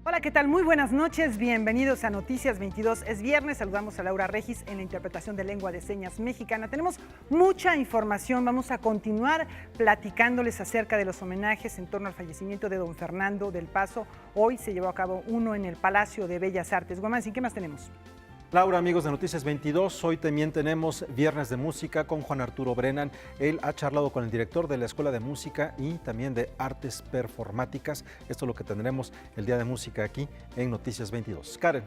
Hola, ¿qué tal? Muy buenas noches, bienvenidos a Noticias 22. Es viernes, saludamos a Laura Regis en la interpretación de lengua de señas mexicana. Tenemos mucha información, vamos a continuar platicándoles acerca de los homenajes en torno al fallecimiento de don Fernando del Paso. Hoy se llevó a cabo uno en el Palacio de Bellas Artes. Guamansi, ¿qué más tenemos? Laura, amigos de Noticias 22, hoy también tenemos Viernes de Música con Juan Arturo Brennan. Él ha charlado con el director de la Escuela de Música y también de Artes Performáticas. Esto es lo que tendremos el Día de Música aquí en Noticias 22. Karen.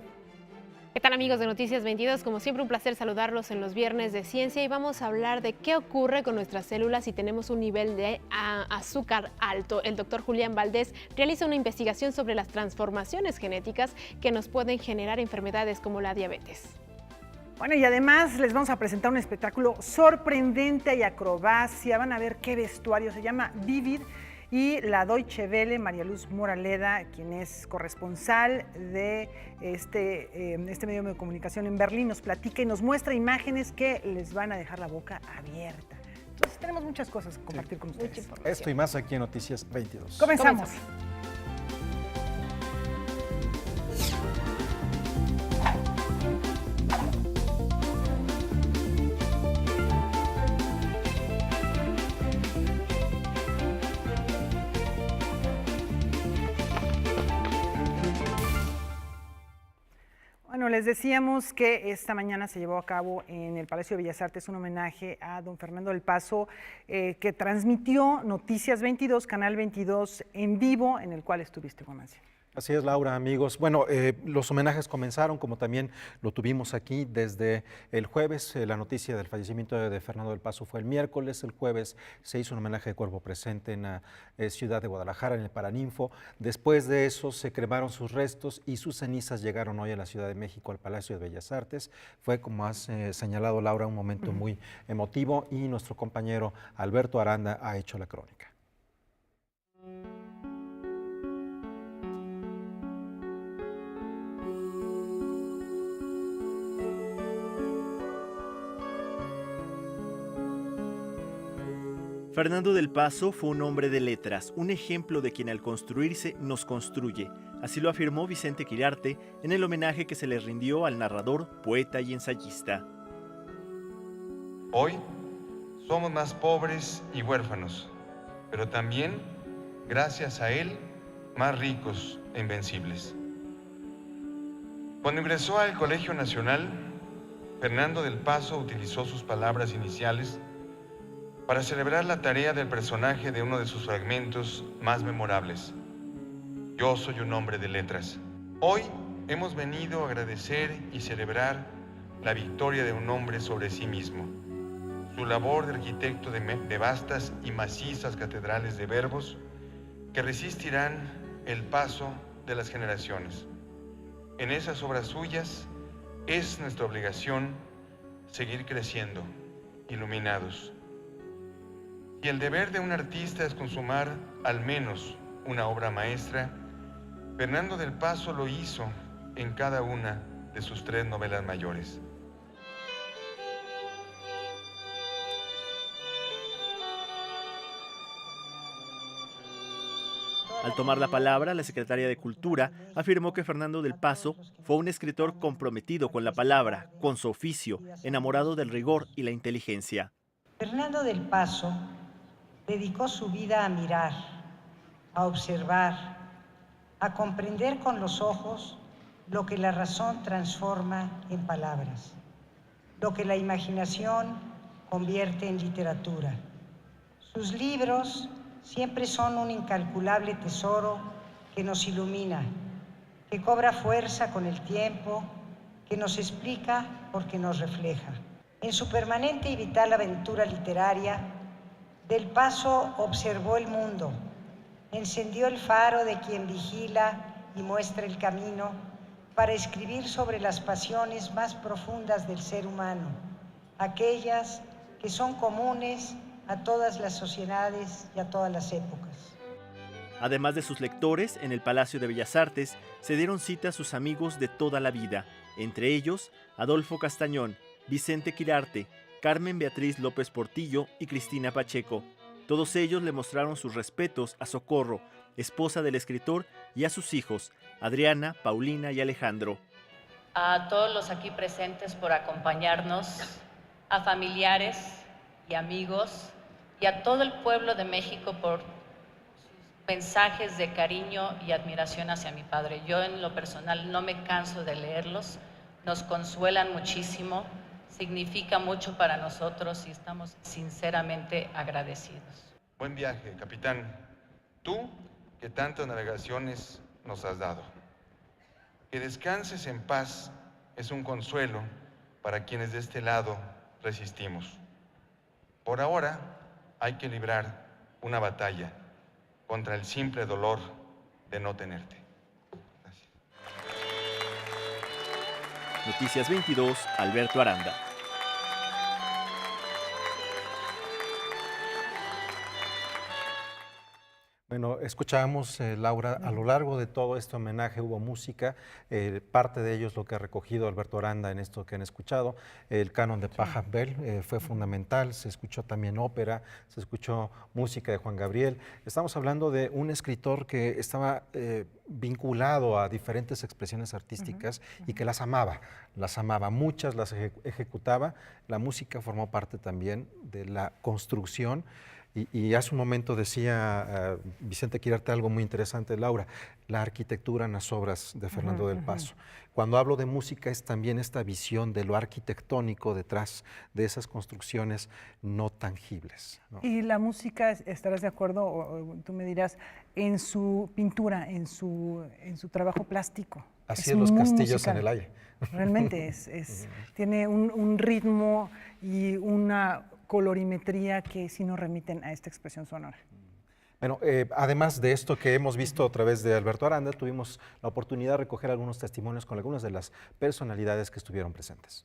¿Qué tal, amigos de Noticias 22? Como siempre, un placer saludarlos en los Viernes de Ciencia y vamos a hablar de qué ocurre con nuestras células si tenemos un nivel de azúcar alto. El doctor Julián Valdés realiza una investigación sobre las transformaciones genéticas que nos pueden generar enfermedades como la diabetes. Bueno, y además les vamos a presentar un espectáculo sorprendente y acrobacia. Van a ver qué vestuario, se llama Vivid. Y la Deutsche Welle, María Luz Moraleda, quien es corresponsal de este medio de comunicación en Berlín, nos platica y nos muestra imágenes que les van a dejar la boca abierta. Entonces tenemos muchas cosas que compartir con ustedes. Esto y más aquí en Noticias 22. Comenzamos. Bueno, les decíamos que esta mañana se llevó a cabo en el Palacio de Bellas Artes un homenaje a don Fernando del Paso que transmitió Noticias 22, Canal 22 en vivo, en el cual estuviste, Guamansi. Así es, Laura, amigos. Bueno, los homenajes comenzaron, como también lo tuvimos aquí desde el jueves. La noticia del fallecimiento de Fernando del Paso fue el miércoles. El jueves se hizo un homenaje de cuerpo presente en la ciudad de Guadalajara, en el Paraninfo. Después de eso se cremaron sus restos y sus cenizas llegaron hoy a la Ciudad de México, al Palacio de Bellas Artes. Fue, como has señalado, Laura, un momento muy emotivo y nuestro compañero Alberto Aranda ha hecho la crónica. Fernando del Paso fue un hombre de letras, un ejemplo de quien al construirse nos construye. Así lo afirmó Vicente Quirarte en el homenaje que se le rindió al narrador, poeta y ensayista. Hoy somos más pobres y huérfanos, pero también, gracias a él, más ricos e invencibles. Cuando ingresó al Colegio Nacional, Fernando del Paso utilizó sus palabras iniciales para celebrar la tarea del personaje de uno de sus fragmentos más memorables. Yo soy un hombre de letras. Hoy hemos venido a agradecer y celebrar la victoria de un hombre sobre sí mismo, su labor de arquitecto de vastas y macizas catedrales de verbos que resistirán el paso de las generaciones. En esas obras suyas es nuestra obligación seguir creciendo, iluminados. Y el deber de un artista es consumar al menos una obra maestra. Fernando del Paso lo hizo en cada una de sus 3 novelas mayores. Al tomar la palabra, la secretaria de Cultura afirmó que Fernando del Paso fue un escritor comprometido con la palabra, con su oficio, enamorado del rigor y la inteligencia. Fernando del Paso dedicó su vida a mirar, a observar, a comprender con los ojos lo que la razón transforma en palabras, lo que la imaginación convierte en literatura. Sus libros siempre son un incalculable tesoro que nos ilumina, que cobra fuerza con el tiempo, que nos explica porque nos refleja. En su permanente y vital aventura literaria, Del Paso observó el mundo, encendió el faro de quien vigila y muestra el camino para escribir sobre las pasiones más profundas del ser humano, aquellas que son comunes a todas las sociedades y a todas las épocas. Además de sus lectores, en el Palacio de Bellas Artes se dieron cita a sus amigos de toda la vida, entre ellos Adolfo Castañón, Vicente Quirarte, Carmen Beatriz López Portillo y Cristina Pacheco. Todos ellos le mostraron sus respetos a Socorro esposa del escritor, y a sus hijos, Adriana, Paulina y Alejandro. A todos los aquí presentes por acompañarnos, a familiares y amigos, y a todo el pueblo de México por sus mensajes de cariño y admiración hacia mi padre. Yo en lo personal no me canso de leerlos, nos consuelan muchísimo, significa mucho para nosotros y estamos sinceramente agradecidos. Buen viaje, capitán. Tú, que tantas navegaciones nos has dado. Que descanses en paz es un consuelo para quienes de este lado resistimos. Por ahora hay que librar una batalla contra el simple dolor de no tenerte. Gracias. Noticias 22, Alberto Aranda. Bueno, escuchábamos, Laura, a lo largo de todo este homenaje hubo música, parte de ello es lo que ha recogido Alberto Aranda en esto que han escuchado, el canon de Pachelbel fue fundamental, se escuchó también ópera, se escuchó música de Juan Gabriel. Estamos hablando de un escritor que estaba vinculado a diferentes expresiones artísticas y que las amaba, muchas las ejecutaba, la música formó parte también de la construcción. Y hace un momento decía Vicente Quirarte algo muy interesante, Laura, la arquitectura en las obras de Fernando del Paso. Cuando hablo de música es también esta visión de lo arquitectónico detrás de esas construcciones no tangibles, ¿no? Y la música, estarás de acuerdo, o tú me dirás, en su pintura, en su trabajo plástico. Así es los muy castillos musical. en el aire. Realmente tiene un ritmo y una colorimetría que sí nos remiten a esta expresión sonora. Bueno, además de esto que hemos visto a través de Alberto Aranda, tuvimos la oportunidad de recoger algunos testimonios con algunas de las personalidades que estuvieron presentes.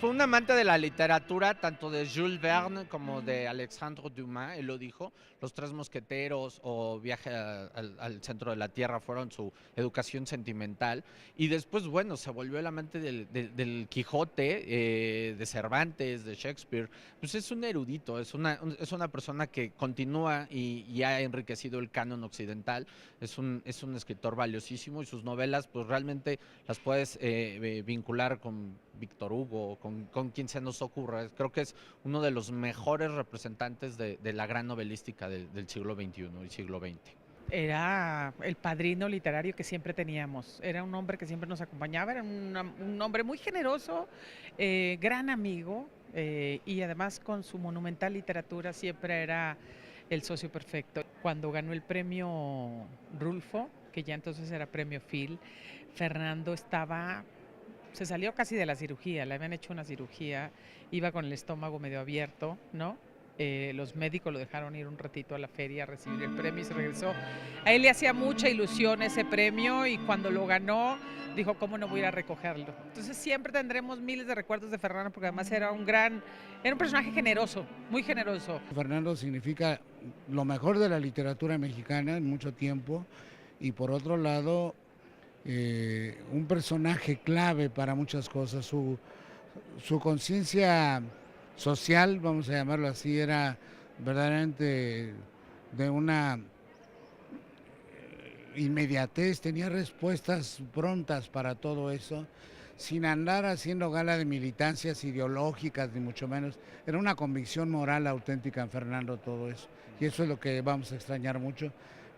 Fue un amante de la literatura, tanto de Jules Verne como de Alexandre Dumas, él lo dijo, Los Tres Mosqueteros o Viaje al Centro de la Tierra fueron su educación sentimental, y después, bueno, se volvió el amante del Quijote, de Cervantes, de Shakespeare. Pues es un erudito, es una persona que continúa y ha enriquecido el canon occidental, es un escritor valiosísimo, y sus novelas pues realmente las puedes vincular con Víctor Hugo, con quien se nos ocurra. Creo que es uno de los mejores representantes de la gran novelística del siglo XXI y siglo XX. Era el padrino literario que siempre teníamos, era un hombre que siempre nos acompañaba, era un hombre muy generoso, gran amigo, y además con su monumental literatura siempre era el socio perfecto. Cuando ganó el premio Rulfo, que ya entonces era premio Phil, Fernando se salió casi de la cirugía, le habían hecho una cirugía, iba con el estómago medio abierto, ¿no? Los médicos lo dejaron ir un ratito a la feria a recibir el premio y se regresó. A él le hacía mucha ilusión ese premio y cuando lo ganó dijo, ¿cómo no voy a ir a recogerlo? Entonces siempre tendremos miles de recuerdos de Fernando porque además era un personaje generoso, muy generoso. Fernando significa lo mejor de la literatura mexicana en mucho tiempo y por otro lado un personaje clave para muchas cosas. Su conciencia social, vamos a llamarlo así, era verdaderamente de una inmediatez, tenía respuestas prontas para todo eso, sin andar haciendo gala de militancias ideológicas, ni mucho menos. Era una convicción moral auténtica en Fernando todo eso, y eso es lo que vamos a extrañar mucho,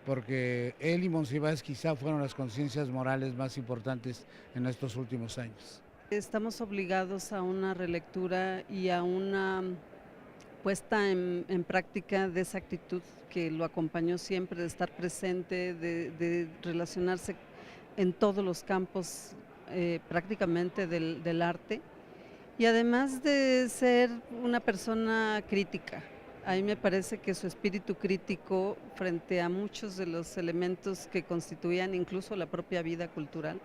porque él y Monsiváis quizá fueron las conciencias morales más importantes en estos últimos años. Estamos obligados a una relectura y a una puesta en práctica de esa actitud que lo acompañó siempre, de estar presente, de relacionarse en todos los campos prácticamente del arte, y además de ser una persona crítica. A mí me parece que su espíritu crítico frente a muchos de los elementos que constituían incluso la propia vida cultural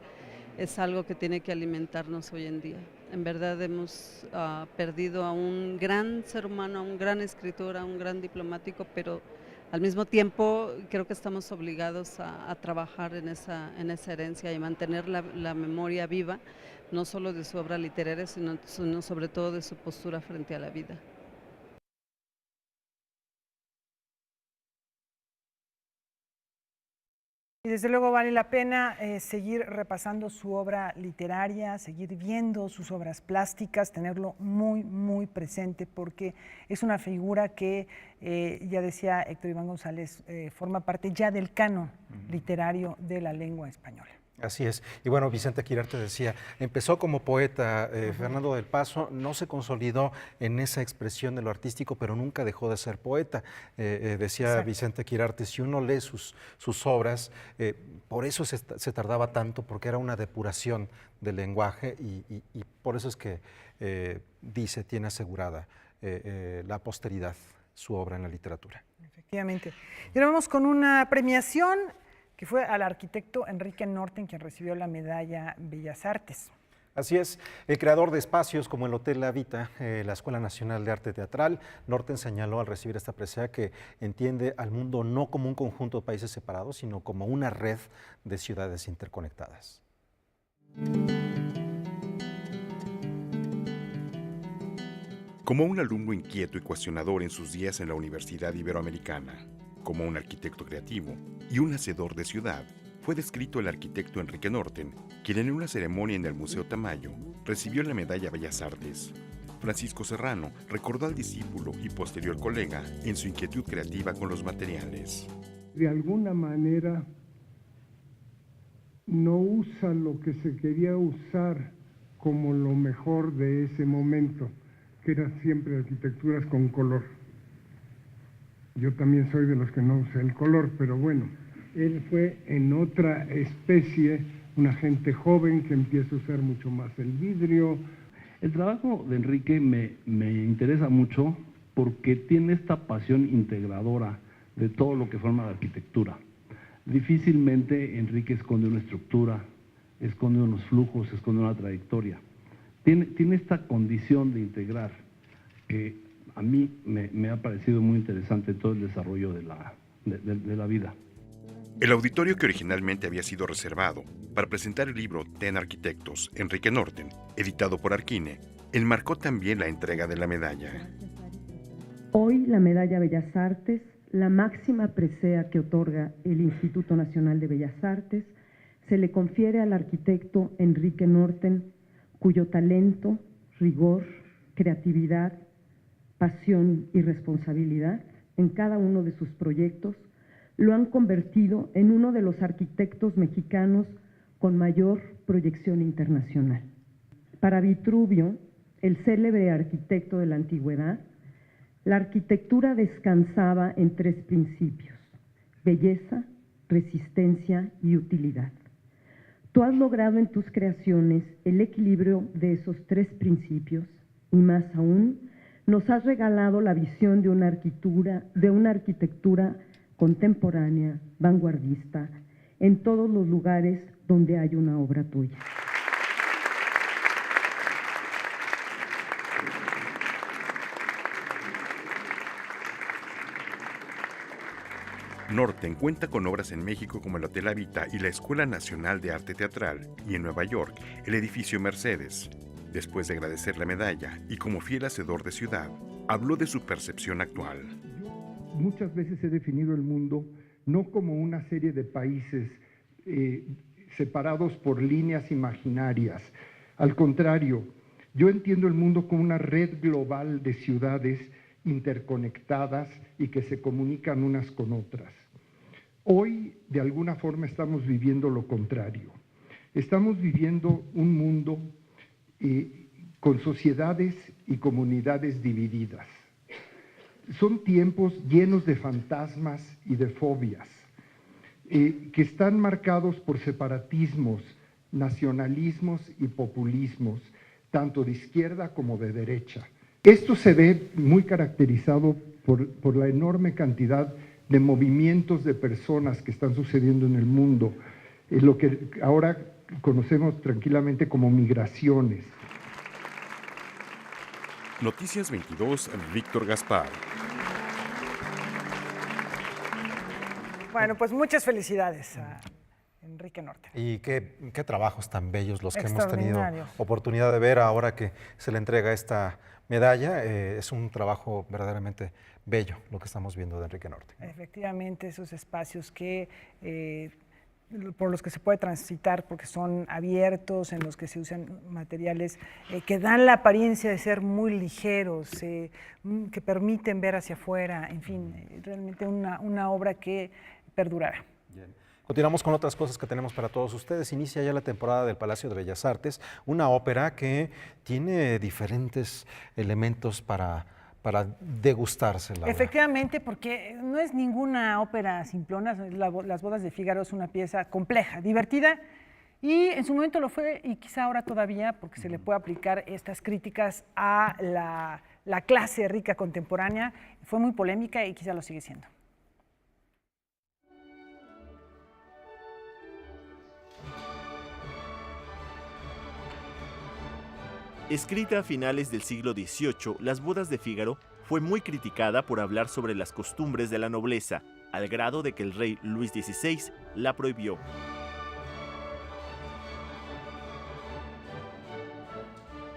es algo que tiene que alimentarnos hoy en día. En verdad hemos perdido a un gran ser humano, a un gran escritor, a un gran diplomático, pero al mismo tiempo creo que estamos obligados a trabajar en esa herencia y mantener la memoria viva no solo de su obra literaria, sino sobre todo de su postura frente a la vida. Y desde luego vale la pena seguir repasando su obra literaria, seguir viendo sus obras plásticas, tenerlo muy, muy presente, porque es una figura que, ya decía Héctor Iván González, forma parte ya del canon literario de la lengua española. Así es. Y bueno, Vicente Quirarte decía, empezó como poeta, Fernando del Paso no se consolidó en esa expresión de lo artístico, pero nunca dejó de ser poeta. Decía Exacto. Vicente Quirarte, si uno lee sus obras, por eso se tardaba tanto, porque era una depuración del lenguaje y por eso es que tiene asegurada la posteridad su obra en la literatura. Efectivamente. Y ahora vamos con una premiación que fue al arquitecto Enrique Norten, quien recibió la medalla Bellas Artes. Así es, el creador de espacios como el Hotel La Vita, la Escuela Nacional de Arte Teatral, Norten señaló al recibir esta presea que entiende al mundo no como un conjunto de países separados, sino como una red de ciudades interconectadas. Como un alumno inquieto y cuestionador en sus días en la Universidad Iberoamericana, como un arquitecto creativo y un hacedor de ciudad, fue descrito el arquitecto Enrique Norten, quien en una ceremonia en el Museo Tamayo recibió la medalla Bellas Artes. Francisco Serrano recordó al discípulo y posterior colega en su inquietud creativa con los materiales. De alguna manera no usa lo que se quería usar como lo mejor de ese momento, que eran siempre arquitecturas con color. Yo también soy de los que no usa el color, pero bueno, él fue en otra especie, una gente joven que empieza a usar mucho más el vidrio. El trabajo de Enrique me interesa mucho porque tiene esta pasión integradora de todo lo que forma la arquitectura. Difícilmente Enrique esconde una estructura, esconde unos flujos, esconde una trayectoria. Tiene esta condición de integrar que a mí me ha parecido muy interesante todo el desarrollo de la vida. El auditorio que originalmente había sido reservado para presentar el libro Ten Arquitectos, Enrique Norten, editado por Arquine, enmarcó también la entrega de la medalla. Hoy la medalla Bellas Artes, la máxima presea que otorga el Instituto Nacional de Bellas Artes, se le confiere al arquitecto Enrique Norten, cuyo talento, rigor, creatividad, pasión y responsabilidad en cada uno de sus proyectos lo han convertido en uno de los arquitectos mexicanos con mayor proyección internacional. Para Vitruvio, el célebre arquitecto de la antigüedad, la arquitectura descansaba en tres principios: belleza, resistencia y utilidad. Tú has logrado en tus creaciones el equilibrio de esos tres principios y más aún, nos has regalado la visión de una arquitectura contemporánea, vanguardista, en todos los lugares donde hay una obra tuya. Norten cuenta con obras en México como el Hotel La Vita y la Escuela Nacional de Arte Teatral, y en Nueva York, el edificio Mercedes. Después de agradecer la medalla y como fiel hacedor de ciudad, habló de su percepción actual. Muchas veces he definido el mundo no como una serie de países separados por líneas imaginarias. Al contrario, yo entiendo el mundo como una red global de ciudades interconectadas y que se comunican unas con otras. Hoy, de alguna forma, estamos viviendo lo contrario. Estamos viviendo un mundo con sociedades y comunidades divididas. Son tiempos llenos de fantasmas y de fobias, que están marcados por separatismos, nacionalismos y populismos, tanto de izquierda como de derecha. Esto se ve muy caracterizado por la enorme cantidad de movimientos de personas que están sucediendo en el mundo, lo que ahora conocemos tranquilamente como migraciones. Noticias 22, Víctor Gaspar. Bueno, pues muchas felicidades a Enrique Norten. Y qué trabajos tan bellos los que hemos tenido Extraordinarios. oportunidad de ver ahora que se le entrega esta medalla. Es un trabajo verdaderamente bello lo que estamos viendo de Enrique Norten. Efectivamente, esos espacios que por los que se puede transitar porque son abiertos, en los que se usan materiales que dan la apariencia de ser muy ligeros, que permiten ver hacia afuera, en fin, realmente una obra que perdurará. Bien. Continuamos con otras cosas que tenemos para todos ustedes. Inicia ya la temporada del Palacio de Bellas Artes, una ópera que tiene diferentes elementos para degustarse. Efectivamente, porque no es ninguna ópera simplona, Las bodas de Fígaro es una pieza compleja, divertida, y en su momento lo fue, y quizá ahora todavía, porque se le puede aplicar estas críticas a la clase rica contemporánea, fue muy polémica y quizá lo sigue siendo. Escrita a finales del siglo XVIII, Las bodas de Fígaro fue muy criticada por hablar sobre las costumbres de la nobleza, al grado de que el rey Luis XVI la prohibió.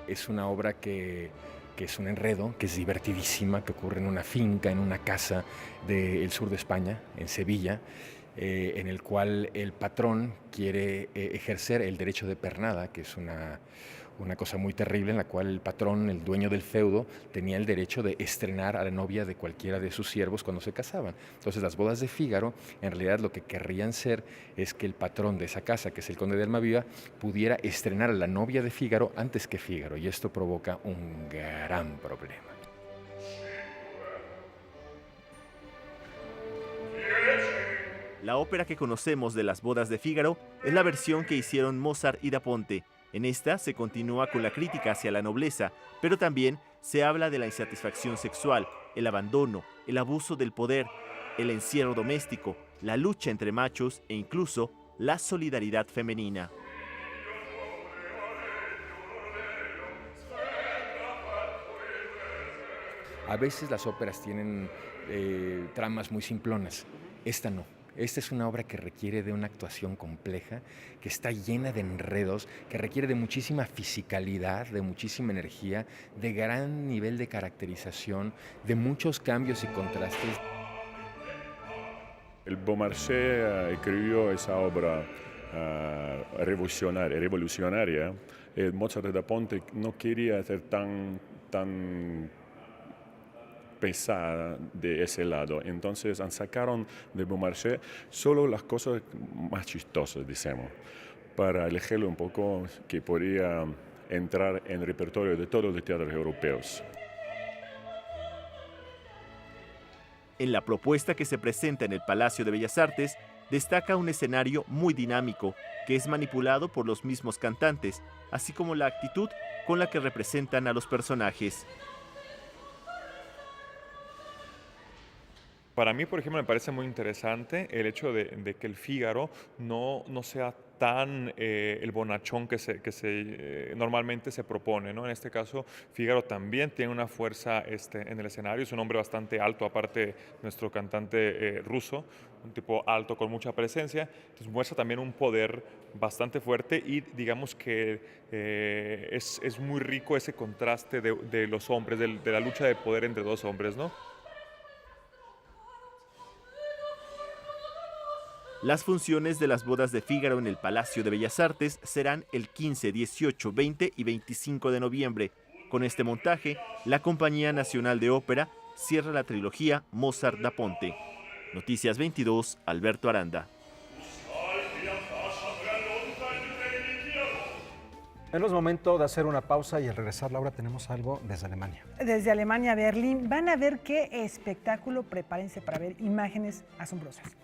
Es una obra que es un enredo, que es divertidísima, que ocurre en una finca, en una casa del sur de España, en Sevilla, en el cual el patrón quiere ejercer el derecho de pernada, que es una cosa muy terrible, en la cual el patrón, el dueño del feudo, tenía el derecho de estrenar a la novia de cualquiera de sus siervos cuando se casaban. Entonces, las bodas de Fígaro, en realidad lo que querrían ser es que el patrón de esa casa, que es el conde de Almaviva, pudiera estrenar a la novia de Fígaro antes que Fígaro, y esto provoca un gran problema. La ópera que conocemos de Las bodas de Fígaro es la versión que hicieron Mozart y Da Ponte. En esta se continúa con la crítica hacia la nobleza, pero también se habla de la insatisfacción sexual, el abandono, el abuso del poder, el encierro doméstico, la lucha entre machos e incluso la solidaridad femenina. A veces las óperas tienen tramas muy simplonas, esta no. Esta es una obra que requiere de una actuación compleja, que está llena de enredos, que requiere de muchísima fisicalidad, de muchísima energía, de gran nivel de caracterización, de muchos cambios y contrastes. El Beaumarchais escribió esa obra revolucionaria. Mozart y Da Ponte no quería ser tan pesada de ese lado, entonces sacaron de Beaumarchais solo las cosas más chistosas, decimos, para elegirlo un poco que podría entrar en el repertorio de todos los teatros europeos. En la propuesta que se presenta en el Palacio de Bellas Artes, destaca un escenario muy dinámico, que es manipulado por los mismos cantantes, así como la actitud con la que representan a los personajes. Para mí, por ejemplo, me parece muy interesante el hecho de que el Fígaro no sea tan el bonachón que normalmente se propone, ¿no? En este caso, Fígaro también tiene una fuerza en el escenario, es un hombre bastante alto, aparte nuestro cantante ruso, un tipo alto con mucha presencia, entonces muestra también un poder bastante fuerte y digamos que es muy rico ese contraste de los hombres, de la lucha de poder entre dos hombres, ¿no? Las funciones de Las bodas de Fígaro en el Palacio de Bellas Artes serán el 15, 18, 20 y 25 de noviembre. Con este montaje, la Compañía Nacional de Ópera cierra la trilogía Mozart-Da Ponte. Noticias 22, Alberto Aranda. En los momentos de hacer una pausa y al regresar, Laura, tenemos algo desde Alemania. Desde Alemania, Berlín, van a ver qué espectáculo, prepárense para ver imágenes asombrosas.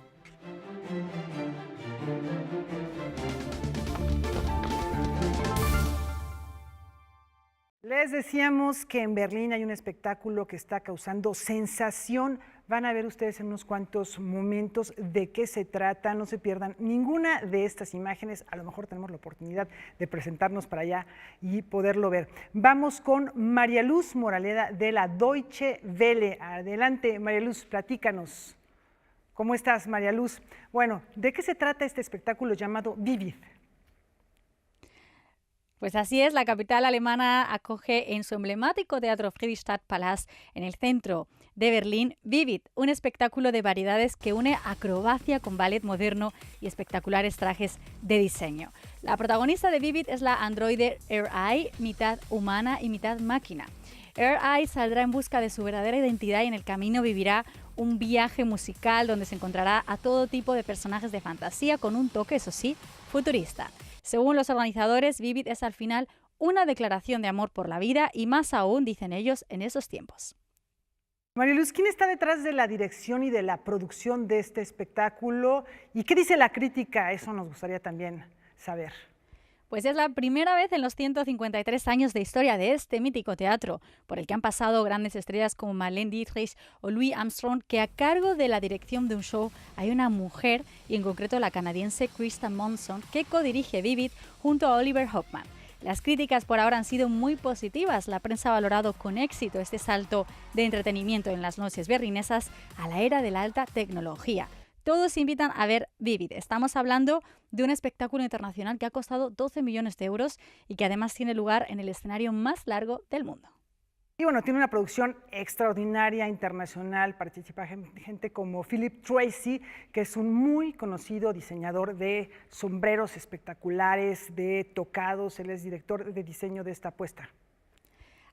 Les decíamos que en Berlín hay un espectáculo que está causando sensación. Van a ver ustedes en unos cuantos momentos de qué se trata. No se pierdan ninguna de estas imágenes. A lo mejor tenemos la oportunidad de presentarnos para allá y poderlo ver. Vamos con María Luz Moraleda de la Deutsche Welle. Adelante, María Luz, platícanos. ¿Cómo estás, María Luz? Bueno, ¿de qué se trata este espectáculo llamado Vivid? Pues así es, la capital alemana acoge en su emblemático teatro Friedrichstadtpalast, en el centro de Berlín, Vivid, un espectáculo de variedades que une acrobacia con ballet moderno y espectaculares trajes de diseño. La protagonista de Vivid es la androide Air-Eye, mitad humana y mitad máquina. Air-Eye saldrá en busca de su verdadera identidad y en el camino vivirá un viaje musical donde se encontrará a todo tipo de personajes de fantasía con un toque, eso sí, futurista. Según los organizadores, Vivid es al final una declaración de amor por la vida y más aún, dicen ellos, en esos tiempos. María Luz, ¿quién está detrás de la dirección y de la producción de este espectáculo? ¿Y qué dice la crítica? Eso nos gustaría también saber. Pues es la primera vez en los 153 años de historia de este mítico teatro, por el que han pasado grandes estrellas como Marlene Dietrich o Louis Armstrong, que a cargo de la dirección de un show hay una mujer, y en concreto la canadiense Krista Monson, que codirige Vivid junto a Oliver Hoffman. Las críticas por ahora han sido muy positivas. La prensa ha valorado con éxito este salto de entretenimiento en las noches berlinesas a la era de la alta tecnología. Todos invitan a ver Vivid. Estamos hablando de un espectáculo internacional que ha costado 12 millones de euros y que además tiene lugar en el escenario más largo del mundo. Y bueno, tiene una producción extraordinaria, internacional. Participa gente como Philip Tracy, que es un muy conocido diseñador de sombreros espectaculares, de tocados. Él es director de diseño de esta apuesta.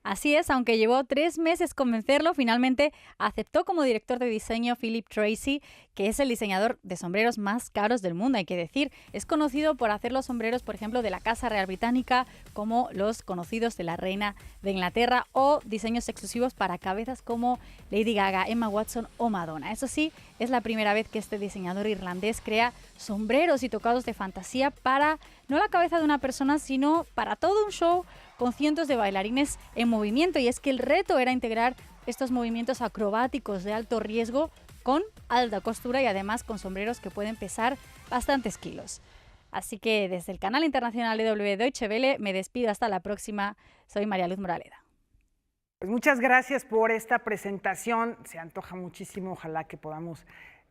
Así es, aunque llevó 3 meses convencerlo, finalmente aceptó como director de diseño Philip Tracy, que es el diseñador de sombreros más caros del mundo, hay que decir. Es conocido por hacer los sombreros, por ejemplo, de la Casa Real Británica, como los conocidos de la Reina de Inglaterra, o diseños exclusivos para cabezas como Lady Gaga, Emma Watson o Madonna. Eso sí, es la primera vez que este diseñador irlandés crea sombreros y tocados de fantasía para no la cabeza de una persona, sino para todo un show con cientos de bailarines en movimiento. Y es que el reto era integrar estos movimientos acrobáticos de alto riesgo con alta costura y además con sombreros que pueden pesar bastantes kilos. Así que desde el canal internacional de Deutsche Welle me despido hasta la próxima. Soy María Luz Moraleda. Pues muchas gracias por esta presentación. Se antoja muchísimo. Ojalá que podamos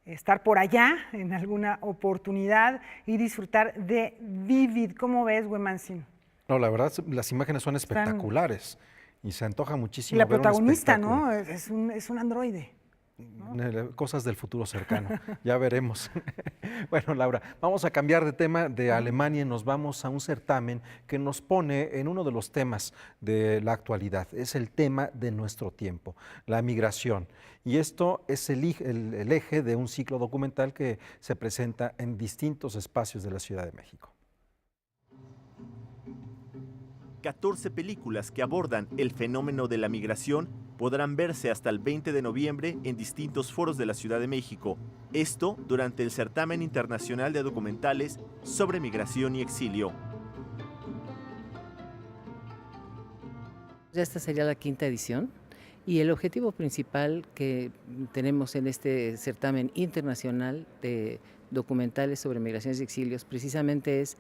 estar por allá en alguna oportunidad y disfrutar de Vivid. ¿Cómo ves, Wemancin? No, la verdad, las imágenes son espectaculares y se antoja muchísimo. Y la ver protagonista, ¿no? Es un androide. ¿no? Cosas del futuro cercano, ya veremos. Bueno, Laura, vamos a cambiar de tema de Alemania y nos vamos a un certamen que nos pone en uno de los temas de la actualidad. Es el tema de nuestro tiempo, la migración. Y esto es el eje de un ciclo documental que se presenta en distintos espacios de la Ciudad de México. 14 películas que abordan el fenómeno de la migración podrán verse hasta el 20 de noviembre en distintos foros de la Ciudad de México. Esto durante el Certamen Internacional de Documentales sobre Migración y Exilio. Esta sería la 5ª edición y el objetivo principal que tenemos en este certamen internacional de documentales sobre migraciones y exilios precisamente es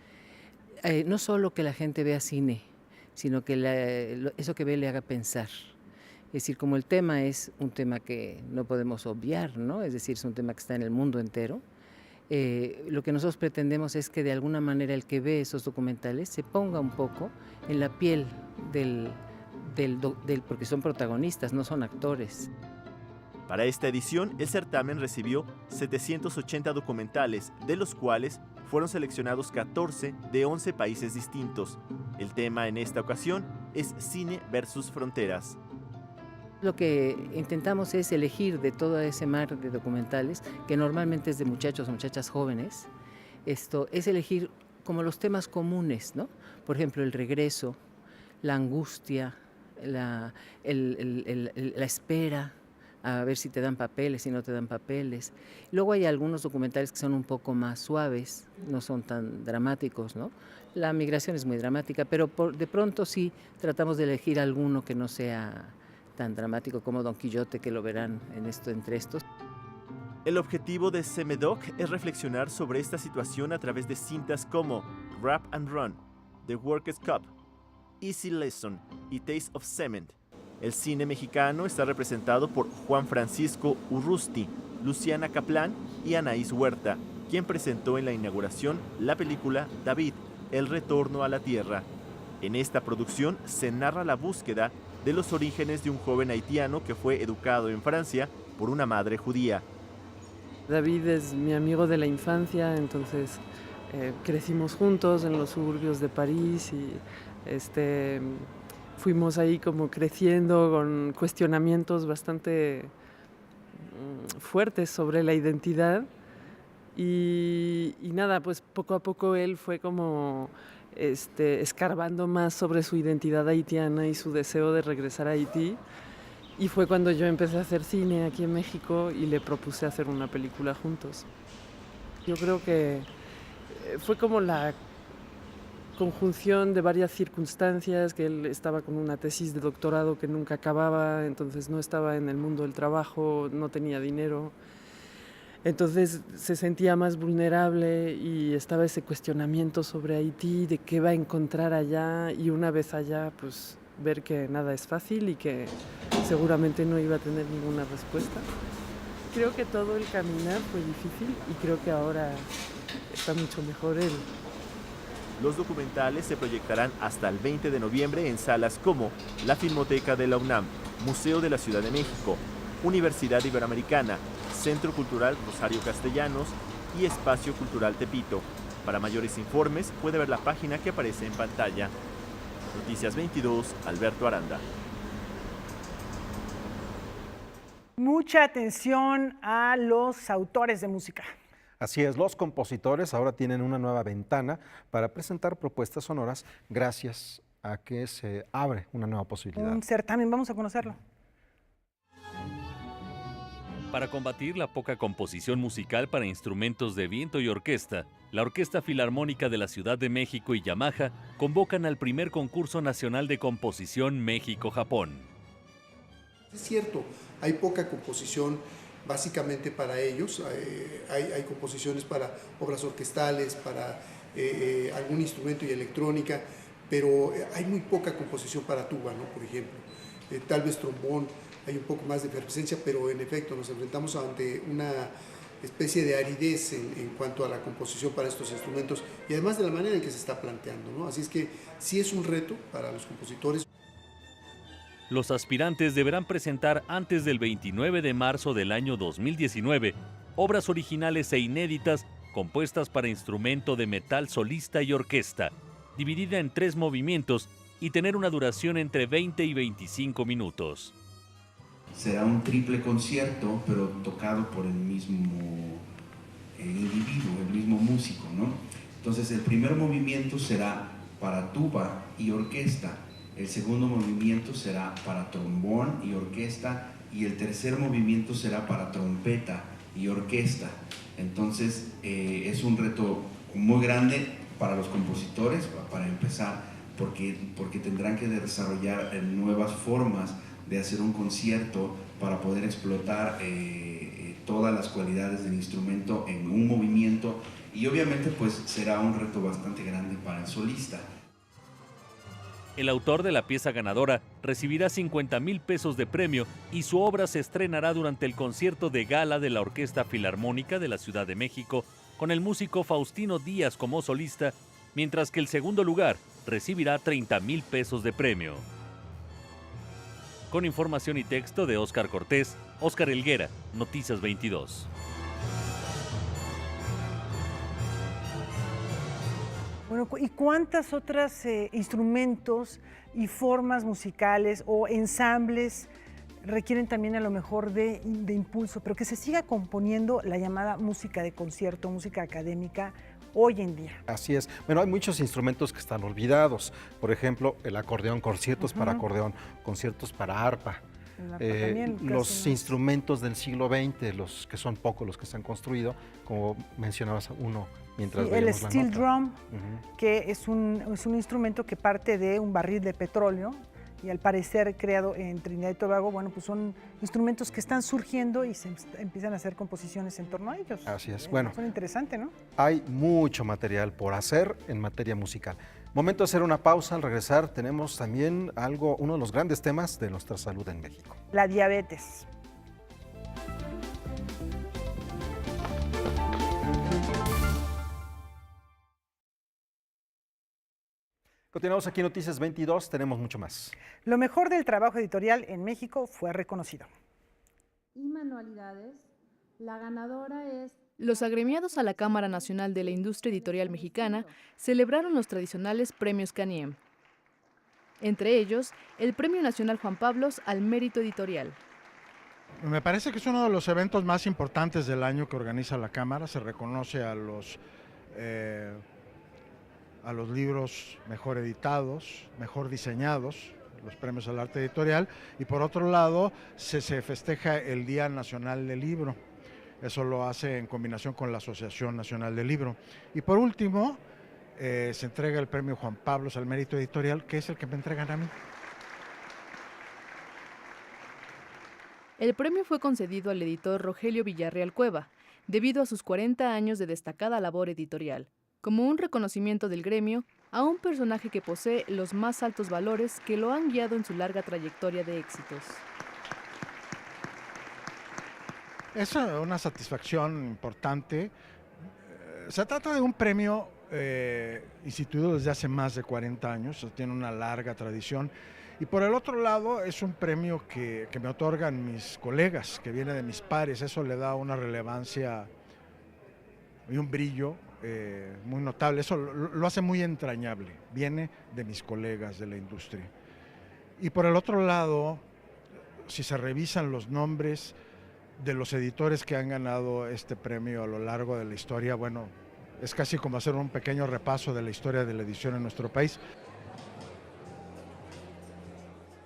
no solo que la gente vea cine, sino que eso que ve le haga pensar. Es decir, como el tema es un tema que no podemos obviar, ¿no? Es decir, es un tema que está en el mundo entero, lo que nosotros pretendemos es que de alguna manera el que ve esos documentales se ponga un poco en la piel porque son protagonistas, no son actores. Para esta edición, el certamen recibió 780 documentales, de los cuales fueron seleccionados 14 de 11 países distintos. El tema en esta ocasión es Cine versus Fronteras. Lo que intentamos es elegir de todo ese mar de documentales, que normalmente es de muchachos o muchachas jóvenes, esto es elegir como los temas comunes, ¿no? Por ejemplo, el regreso, la angustia, la espera, a ver si te dan papeles, si no te dan papeles. Luego hay algunos documentales que son un poco más suaves, no son tan dramáticos, ¿no? La migración es muy dramática, pero de pronto sí tratamos de elegir alguno que no sea tan dramático como Don Quijote, que lo verán entre estos. El objetivo de CEMEDOC es reflexionar sobre esta situación a través de cintas como Grab and Run, The Workers' Cup, Easy Lesson y Taste of Cement. El cine mexicano está representado por Juan Francisco Urrusti, Luciana Kaplan y Anaís Huerta, quien presentó en la inauguración la película David, el retorno a la tierra. En esta producción se narra la búsqueda de los orígenes de un joven haitiano que fue educado en Francia por una madre judía. David es mi amigo de la infancia, entonces crecimos juntos en los suburbios de París y fuimos ahí como creciendo con cuestionamientos bastante fuertes sobre la identidad y nada, pues poco a poco él fue como escarbando más sobre su identidad haitiana y su deseo de regresar a Haití. Y fue cuando yo empecé a hacer cine aquí en México y le propuse hacer una película juntos. Yo creo que fue como la conjunción de varias circunstancias, que él estaba con una tesis de doctorado que nunca acababa, entonces no estaba en el mundo del trabajo, no tenía dinero. Entonces se sentía más vulnerable y estaba ese cuestionamiento sobre Haití, de qué va a encontrar allá, y una vez allá, pues ver que nada es fácil y que seguramente no iba a tener ninguna respuesta. Creo que todo el caminar fue difícil y creo que ahora está mucho mejor él. Los documentales se proyectarán hasta el 20 de noviembre en salas como la Filmoteca de la UNAM, Museo de la Ciudad de México, Universidad Iberoamericana, Centro Cultural Rosario Castellanos y Espacio Cultural Tepito. Para mayores informes puede ver la página que aparece en pantalla. Noticias 22, Alberto Aranda. Mucha atención a los autores de música. Así es, los compositores ahora tienen una nueva ventana para presentar propuestas sonoras gracias a que se abre una nueva posibilidad. Un certamen, vamos a conocerlo. Para combatir la poca composición musical para instrumentos de viento y orquesta, la Orquesta Filarmónica de la Ciudad de México y Yamaha convocan al primer concurso nacional de composición México-Japón. Es cierto, hay poca composición básicamente para ellos, hay composiciones para obras orquestales, para algún instrumento y electrónica, pero hay muy poca composición para tuba, ¿no? Por ejemplo, tal vez trombón, hay un poco más de efervescencia, pero en efecto nos enfrentamos ante una especie de aridez en cuanto a la composición para estos instrumentos y además de la manera en que se está planteando, ¿no? Así es que sí es un reto para los compositores. Los aspirantes deberán presentar antes del 29 de marzo del año 2019 obras originales e inéditas compuestas para instrumento de metal solista y orquesta, dividida en 3 movimientos y tener una duración entre 20 y 25 minutos. Será un triple concierto, pero tocado por el mismo individuo, el mismo músico, ¿no? Entonces el primer movimiento será para tuba y orquesta, el segundo movimiento será para trombón y orquesta y el tercer movimiento será para trompeta y orquesta. Entonces es un reto muy grande para los compositores, para empezar, porque tendrán que desarrollar nuevas formas de hacer un concierto para poder explotar todas las cualidades del instrumento en un movimiento y obviamente pues será un reto bastante grande para el solista. El autor de la pieza ganadora recibirá 50,000 pesos de premio y su obra se estrenará durante el concierto de gala de la Orquesta Filarmónica de la Ciudad de México con el músico Faustino Díaz como solista, mientras que el segundo lugar recibirá 30,000 pesos de premio. Con información y texto de Óscar Cortés, Óscar Helguera, Noticias 22. Bueno, ¿y cuántas otras instrumentos y formas musicales o ensambles requieren también a lo mejor de impulso, pero que se siga componiendo la llamada música de concierto, música académica hoy en día? Así es. Bueno, hay muchos instrumentos que están olvidados. Por ejemplo, el acordeón, conciertos para acordeón, conciertos para arpa. Los instrumentos del siglo XX, los que son pocos los que se han construido, como mencionabas uno mientras veíamos la nota. El steel drum, que es un instrumento que parte de un barril de petróleo y al parecer creado en Trinidad y Tobago. Bueno, pues son instrumentos que están surgiendo y se empiezan a hacer composiciones en torno a ellos. Así es. Bueno, son interesantes, ¿no? Hay mucho material por hacer en materia musical. Momento de hacer una pausa. Al regresar tenemos también uno de los grandes temas de nuestra salud en México. La diabetes. Continuamos aquí en Noticias 22, tenemos mucho más. Lo mejor del trabajo editorial en México fue reconocido. Y manualidades, la ganadora es... Los agremiados a la Cámara Nacional de la Industria Editorial Mexicana celebraron los tradicionales premios Caniem. Entre ellos, el Premio Nacional Juan Pablos al Mérito Editorial. Me parece que es uno de los eventos más importantes del año que organiza la Cámara. Se reconoce a los libros mejor editados, mejor diseñados, los premios al arte editorial, y por otro lado se festeja el Día Nacional del Libro. Eso lo hace en combinación con la Asociación Nacional del Libro. Y por último, se entrega el Premio Juan Pablos al Mérito Editorial, que es el que me entregan a mí. El premio fue concedido al editor Rogelio Villarreal Cueva, debido a sus 40 años de destacada labor editorial, como un reconocimiento del gremio a un personaje que posee los más altos valores que lo han guiado en su larga trayectoria de éxitos. Es una satisfacción importante. Se trata de un premio instituido desde hace más de 40 años, tiene una larga tradición. Y por el otro lado es un premio que me otorgan mis colegas, que viene de mis pares. Eso le da una relevancia y un brillo muy notable. Eso lo hace muy entrañable. Viene de mis colegas de la industria. Y por el otro lado, si se revisan los nombres de los editores que han ganado este premio a lo largo de la historia, bueno, es casi como hacer un pequeño repaso de la historia de la edición en nuestro país.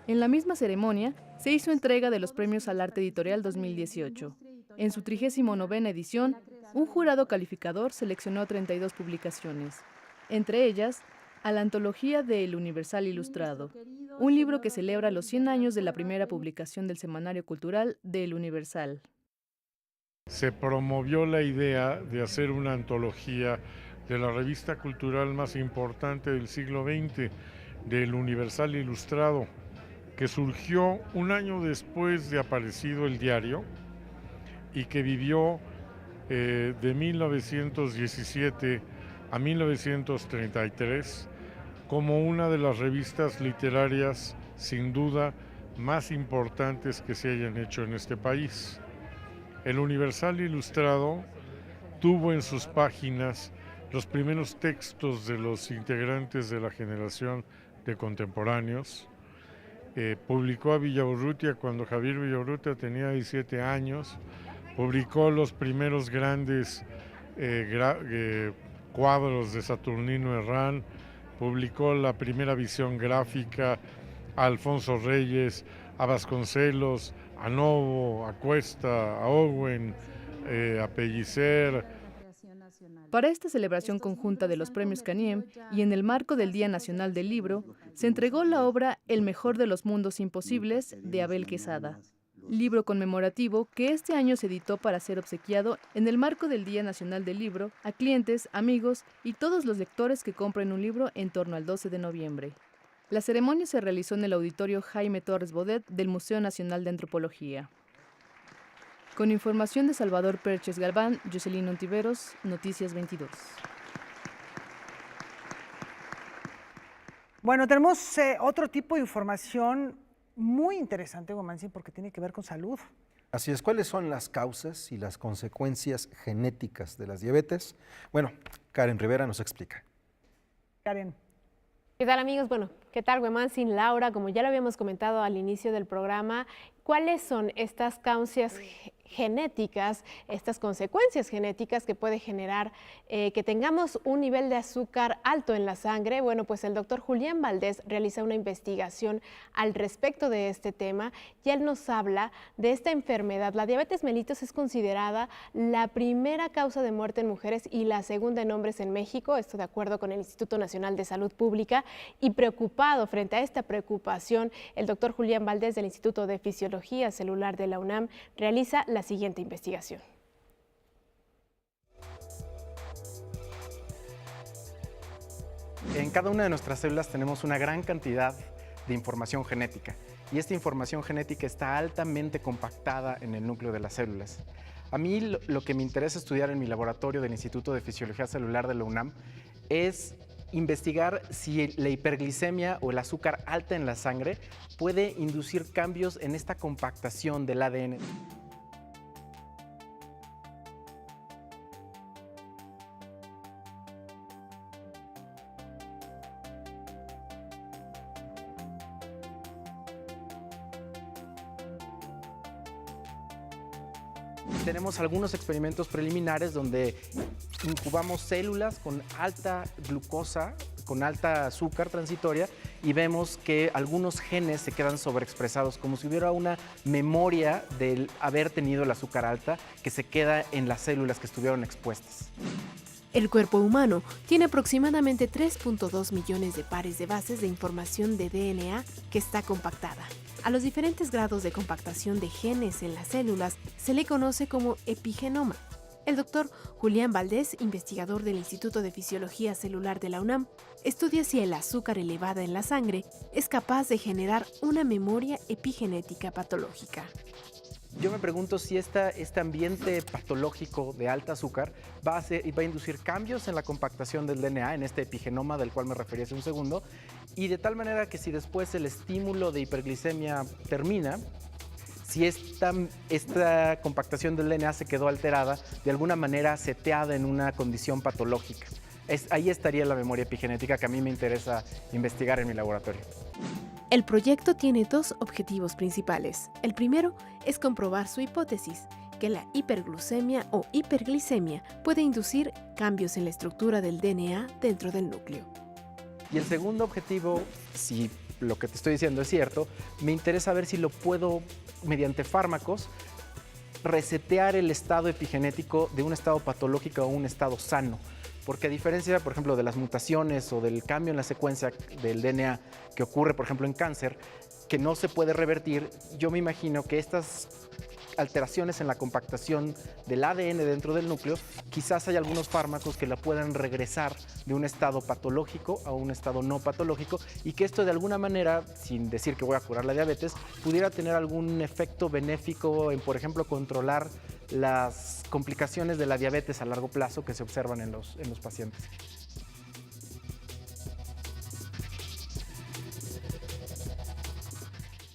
En la misma ceremonia, se hizo entrega de los Premios al Arte Editorial 2018. En su 39ª edición, un jurado calificador seleccionó 32 publicaciones, entre ellas, a la antología de El Universal Ilustrado, un libro que celebra los 100 años de la primera publicación del semanario cultural de El Universal. Se promovió la idea de hacer una antología de la revista cultural más importante del siglo XX, del Universal Ilustrado, que surgió un año después de aparecido el diario y que vivió de 1917 a 1933 como una de las revistas literarias sin duda más importantes que se hayan hecho en este país. El Universal Ilustrado tuvo en sus páginas los primeros textos de los integrantes de la generación de contemporáneos. Publicó a Villaurrutia cuando Javier Villaurrutia tenía 17 años, publicó los primeros grandes cuadros de Saturnino Herrán, publicó la primera visión gráfica a Alfonso Reyes, a Vasconcelos, a Novo, a Cuesta, a Owen, a Pellicer. Para esta celebración conjunta de los Premios Caniem y en el marco del Día Nacional del Libro, se entregó la obra El mejor de los mundos imposibles de Abel Quesada, libro conmemorativo que este año se editó para ser obsequiado en el marco del Día Nacional del Libro a clientes, amigos y todos los lectores que compren un libro en torno al 12 de noviembre. La ceremonia se realizó en el auditorio Jaime Torres Bodet del Museo Nacional de Antropología. Con información de Salvador Perches Galván, Jocelyn Ontiveros, Noticias 22. Bueno, tenemos otro tipo de información muy interesante, Gomansi, porque tiene que ver con salud. Así es, ¿cuáles son las causas y las consecuencias genéticas de la diabetes? Bueno, Karen Rivera nos explica. Karen. ¿Qué tal, amigos? Bueno, ¿qué tal, Gomansi, Laura? Como ya lo habíamos comentado al inicio del programa, ¿cuáles son estas causas genéticas, estas consecuencias genéticas que puede generar que tengamos un nivel de azúcar alto en la sangre? Bueno, pues el doctor Julián Valdés realiza una investigación al respecto de este tema y él nos habla de esta enfermedad. La diabetes mellitus es considerada la primera causa de muerte en mujeres y la segunda en hombres en México, esto de acuerdo con el Instituto Nacional de Salud Pública, y preocupado frente a esta preocupación, el doctor Julián Valdés del Instituto de Fisiología Celular de la UNAM realiza la siguiente investigación. En cada una de nuestras células tenemos una gran cantidad de información genética y esta información genética está altamente compactada en el núcleo de las células. A mí lo que me interesa estudiar en mi laboratorio del Instituto de Fisiología Celular de la UNAM es investigar si la hiperglicemia o el azúcar alta en la sangre puede inducir cambios en esta compactación del ADN. Tenemos algunos experimentos preliminares donde incubamos células con alta glucosa, con alta azúcar transitoria, y vemos que algunos genes se quedan sobreexpresados, como si hubiera una memoria del haber tenido el azúcar alta que se queda en las células que estuvieron expuestas. El cuerpo humano tiene aproximadamente 3.2 millones de pares de bases de información de DNA que está compactada. A los diferentes grados de compactación de genes en las células se le conoce como epigenoma. El doctor Julián Valdés, investigador del Instituto de Fisiología Celular de la UNAM, estudia si el azúcar elevada en la sangre es capaz de generar una memoria epigenética patológica. Yo me pregunto si este ambiente patológico de alta azúcar va a inducir cambios en la compactación del DNA, en este epigenoma del cual me referí hace un segundo, y de tal manera que si después el estímulo de hiperglicemia termina, si esta compactación del DNA se quedó alterada, de alguna manera seteada en una condición patológica. Ahí estaría la memoria epigenética que a mí me interesa investigar en mi laboratorio. El proyecto tiene dos objetivos principales. El primero es comprobar su hipótesis, que la hiperglucemia o hiperglicemia puede inducir cambios en la estructura del DNA dentro del núcleo. Y el segundo objetivo, si lo que te estoy diciendo es cierto, me interesa ver si lo puedo, mediante fármacos, resetear el estado epigenético de un estado patológico a un estado sano. Porque a diferencia, por ejemplo, de las mutaciones o del cambio en la secuencia del DNA que ocurre, por ejemplo, en cáncer, que no se puede revertir, yo me imagino que estas alteraciones en la compactación del ADN dentro del núcleo, quizás hay algunos fármacos que la puedan regresar de un estado patológico a un estado no patológico, y que esto de alguna manera, sin decir que voy a curar la diabetes, pudiera tener algún efecto benéfico en, por ejemplo, controlar las complicaciones de la diabetes a largo plazo que se observan en los pacientes.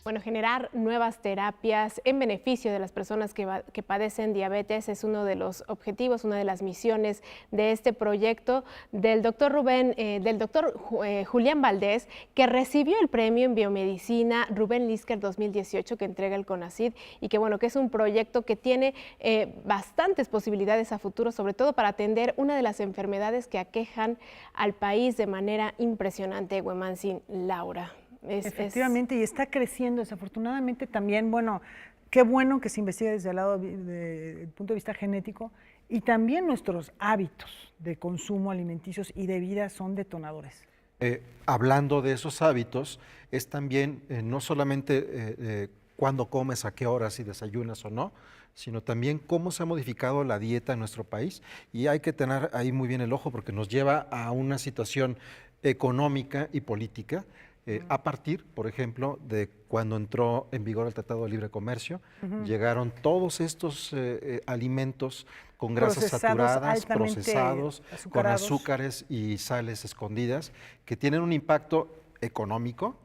Bueno, generar nuevas terapias en beneficio de las personas que padecen diabetes es uno de los objetivos, una de las misiones de este proyecto del doctor Julián Valdés, que recibió el premio en biomedicina Rubén Lisker 2018 que entrega el CONACYT, y que bueno, que es un proyecto que tiene bastantes posibilidades a futuro, sobre todo para atender una de las enfermedades que aquejan al país de manera impresionante, Huemanzin, Laura. Efectivamente, y está creciendo desafortunadamente también. Bueno, qué bueno que se investigue desde el lado del punto de vista genético, y también nuestros hábitos de consumo alimenticios y de vida son detonadores. Hablando de esos hábitos, es también no solamente cuándo comes, a qué horas, si desayunas o no, sino también cómo se ha modificado la dieta en nuestro país, y hay que tener ahí muy bien el ojo porque nos lleva a una situación económica y política. A partir, por ejemplo, de cuando entró en vigor el Tratado de Libre Comercio, llegaron todos estos alimentos con grasas saturadas, procesados, con azúcares y sales escondidas, que tienen un impacto económico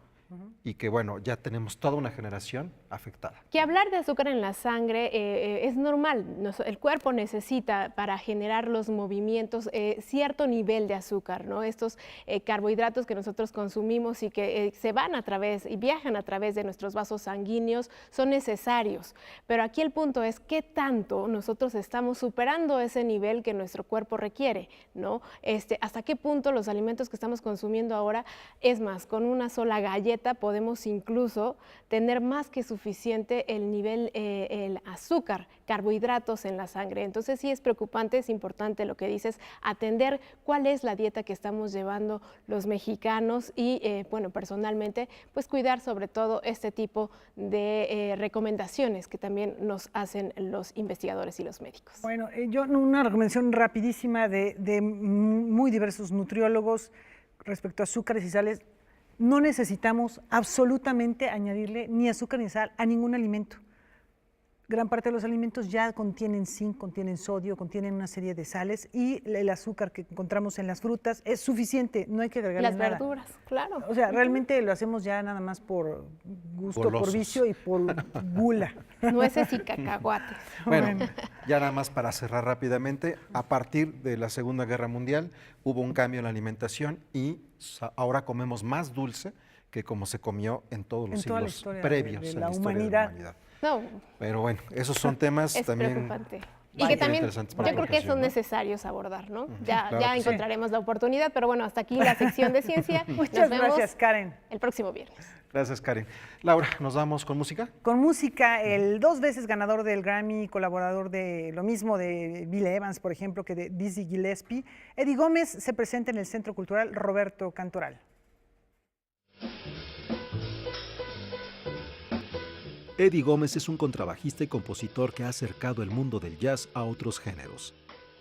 y que, bueno, ya tenemos toda una generación afectada. Que hablar de azúcar en la sangre es normal. El cuerpo necesita, para generar los movimientos, cierto nivel de azúcar, ¿no? Estos carbohidratos que nosotros consumimos y que se van a través y viajan a través de nuestros vasos sanguíneos son necesarios. Pero aquí el punto es qué tanto nosotros estamos superando ese nivel que nuestro cuerpo requiere, ¿no? Hasta qué punto los alimentos que estamos consumiendo ahora, es más, con una sola galleta podemos incluso tener más que suficiente el nivel, el azúcar, carbohidratos en la sangre. Entonces sí es preocupante, es importante lo que dices, atender cuál es la dieta que estamos llevando los mexicanos y, bueno, personalmente, pues cuidar sobre todo este tipo de recomendaciones que también nos hacen los investigadores y los médicos. Bueno, yo una recomendación rapidísima de muy diversos nutriólogos respecto a azúcares y sales. No necesitamos absolutamente añadirle ni azúcar ni sal a ningún alimento. gran parte de los alimentos ya contienen zinc, contienen sodio, contienen una serie de sales y el azúcar que encontramos en las frutas es suficiente, no hay que agregarle Las nada. verduras, claro. O sea, realmente lo hacemos ya nada más por gusto, Golosos. por vicio y por gula. Nueces y cacahuates. Bueno, ya nada más para cerrar rápidamente, a partir de la Segunda Guerra Mundial hubo un cambio en la alimentación y ahora comemos más dulce que como se comió en todos los En toda la siglos historia previos de en la la historia humanidad. de la humanidad. No, Pero bueno, esos son temas es también preocupante. Y súper que también yo interesantes para la creo que población, son ¿no? necesarios abordar, ¿no? Ya, claro ya que sí. encontraremos la oportunidad, pero bueno, hasta aquí la sección de ciencia. Muchas Nos vemos gracias, Karen. el próximo viernes. Gracias, Karen. Laura, ¿nos vamos con música? Con música, el 2 veces ganador del Grammy, colaborador de lo mismo de Bill Evans, por ejemplo, que de Dizzy Gillespie, Eddie Gómez se presenta en el Centro Cultural Roberto Cantoral. Eddie Gómez es un contrabajista y compositor que ha acercado el mundo del jazz a otros géneros.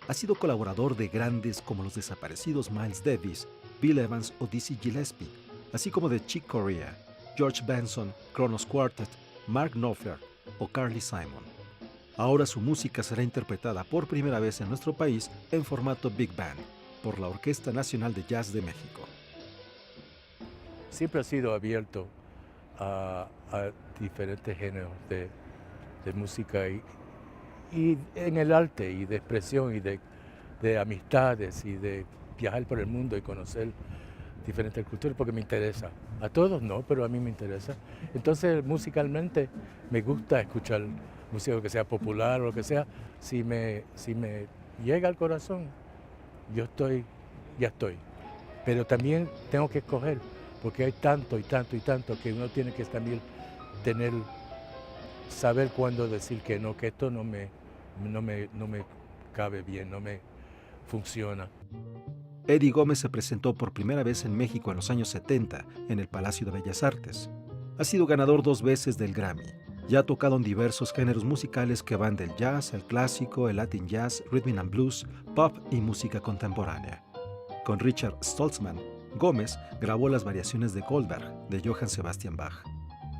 Ha sido colaborador de grandes como los desaparecidos Miles Davis, Bill Evans o Dizzy Gillespie, así como de Chick Corea, George Benson, Kronos Quartet, Mark Knopfler o Carly Simon. Ahora su música será interpretada por primera vez en nuestro país en formato Big Band por la Orquesta Nacional de Jazz de México. Siempre ha sido abierto a diferentes géneros de música y en el arte y de expresión y de amistades y de viajar por el mundo y conocer diferentes culturas porque me interesa. A todos no, pero a mí me interesa. Entonces musicalmente me gusta escuchar música que sea popular o lo que sea. Si me llega al corazón, ya estoy. Pero también tengo que escoger porque hay tanto y tanto y tanto que uno tiene que también saber cuándo decir que no, que esto no me cabe bien, no me funciona. Eddie Gómez se presentó por primera vez en México en los años 70 en el Palacio de Bellas Artes. Ha sido ganador 2 veces del Grammy. Ya ha tocado en diversos géneros musicales que van del jazz, el clásico, el latin jazz, rhythm and blues, pop y música contemporánea. Con Richard Stoltzman, Gómez grabó las variaciones de Goldberg de Johann Sebastian Bach.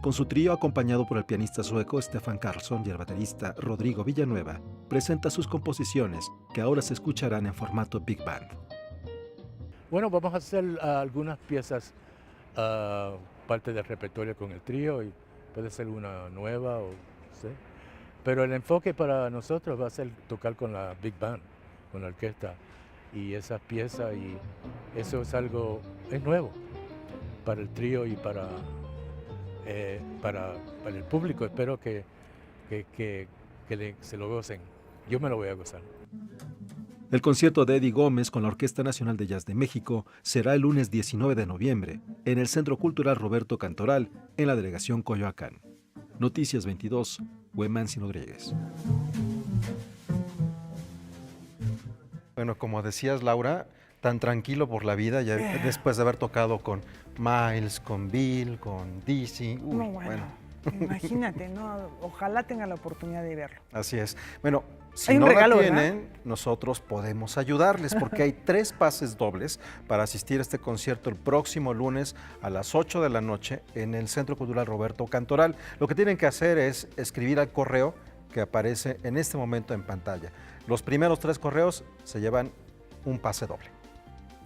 Con su trío acompañado por el pianista sueco Stefan Karlsson y el baterista Rodrigo Villanueva, presenta sus composiciones que ahora se escucharán en formato Big Band. Bueno, vamos a hacer algunas piezas, parte del repertorio con el trío y puede ser una nueva, ¿sí? Pero el enfoque para nosotros va a ser tocar con la Big Band, con la orquesta y esas piezas y eso es algo, es nuevo para el trío y para el público. Espero que se lo gocen. Yo me lo voy a gozar. El concierto de Eddie Gómez con la Orquesta Nacional de Jazz de México será el lunes 19 de noviembre en el Centro Cultural Roberto Cantoral, en la delegación Coyoacán. Noticias 22, Huemansi Rodríguez. Bueno, como decías, Laura, tan tranquilo por la vida, ya después de haber tocado con Miles, con Bill, con Dizzy. No, bueno, imagínate, ¿no? Ojalá tenga la oportunidad de verlo. Así es. Bueno, si Hay un no regalo, la tienen, ¿verdad? nosotros podemos ayudarles porque hay 3 pases dobles para asistir a este concierto el próximo lunes a las 8 de la noche en el Centro Cultural Roberto Cantoral. Lo que tienen que hacer es escribir al correo que aparece en este momento en pantalla. Los primeros 3 correos se llevan un pase doble.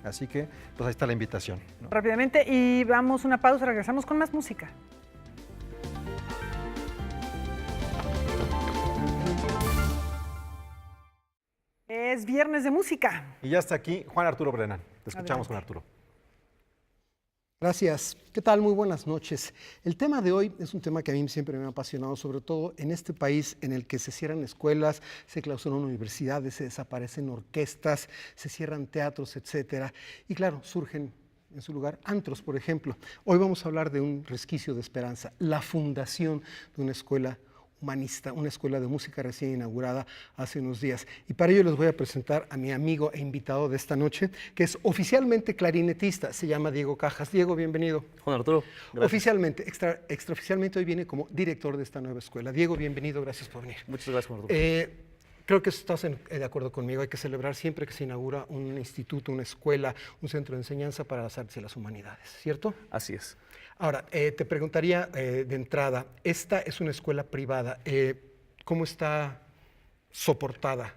Así que, pues ahí está la invitación, ¿no? Rápidamente, y vamos a una pausa, regresamos con más música. Es viernes de música. Y ya está aquí Juan Arturo Brennan. Te escuchamos, Juan Arturo. Gracias. ¿Qué tal? Muy buenas noches. El tema de hoy es un tema que a mí siempre me ha apasionado, sobre todo en este país en el que se cierran escuelas, se clausuran universidades, se desaparecen orquestas, se cierran teatros, etcétera. Y claro, surgen en su lugar antros, por ejemplo. Hoy vamos a hablar de un resquicio de esperanza, la fundación de una escuela humanista, una escuela de música recién inaugurada hace unos días. Y para ello les voy a presentar a mi amigo e invitado de esta noche, que es oficialmente clarinetista, se llama Diego Cajas. Diego, bienvenido. Juan Arturo, gracias. Oficialmente, extraoficialmente hoy viene como director de esta nueva escuela. Diego, bienvenido, gracias por venir. Muchas gracias, Juan Arturo. Creo que estás de acuerdo conmigo, hay que celebrar siempre que se inaugura un instituto, una escuela, un centro de enseñanza para las artes y las humanidades, ¿cierto? Así es. Ahora, te preguntaría de entrada, esta es una escuela privada. ¿Cómo está soportada?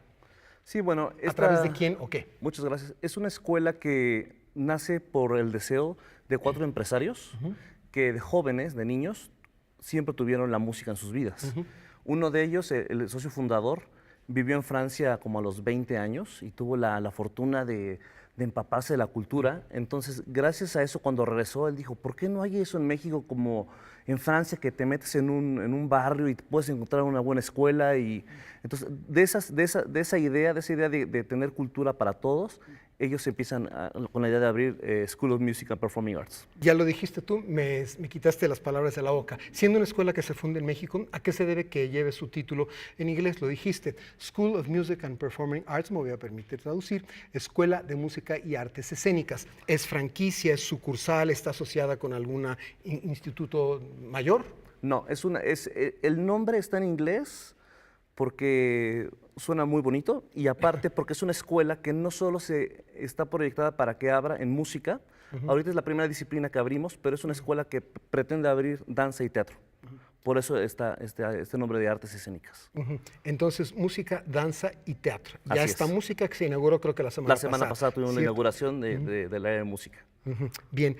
Sí, bueno, ¿A través de quién o qué? Muchas gracias. Es una escuela que nace por el deseo de 4 empresarios que de jóvenes, de niños, siempre tuvieron la música en sus vidas. Uno de ellos, el socio fundador, vivió en Francia como a los 20 años y tuvo la fortuna de empaparse de la cultura. Entonces, gracias a eso, cuando regresó, él dijo, ¿por qué no hay eso en México como en Francia, que te metes en un barrio y puedes encontrar una buena escuela? Y entonces, de esa idea de tener cultura para todos, ellos empiezan con la idea de abrir School of Music and Performing Arts. Ya lo dijiste tú, me quitaste las palabras de la boca. Siendo una escuela que se funda en México, ¿a qué se debe que lleve su título en inglés? Lo dijiste, School of Music and Performing Arts, me voy a permitir traducir, Escuela de Música y Artes Escénicas. ¿Es franquicia, es sucursal, está asociada con algún instituto mayor? No, el nombre está en inglés porque suena muy bonito y aparte porque es una escuela que no solo está proyectada para que abra en música, ahorita es la primera disciplina que abrimos, pero es una escuela que pretende abrir danza y teatro. Por eso está este nombre de artes escénicas. Entonces, música, danza y teatro. Ya Así esta es. música que se inauguró creo que la semana pasada. La semana pasada tuvimos la inauguración del área de música. Bien,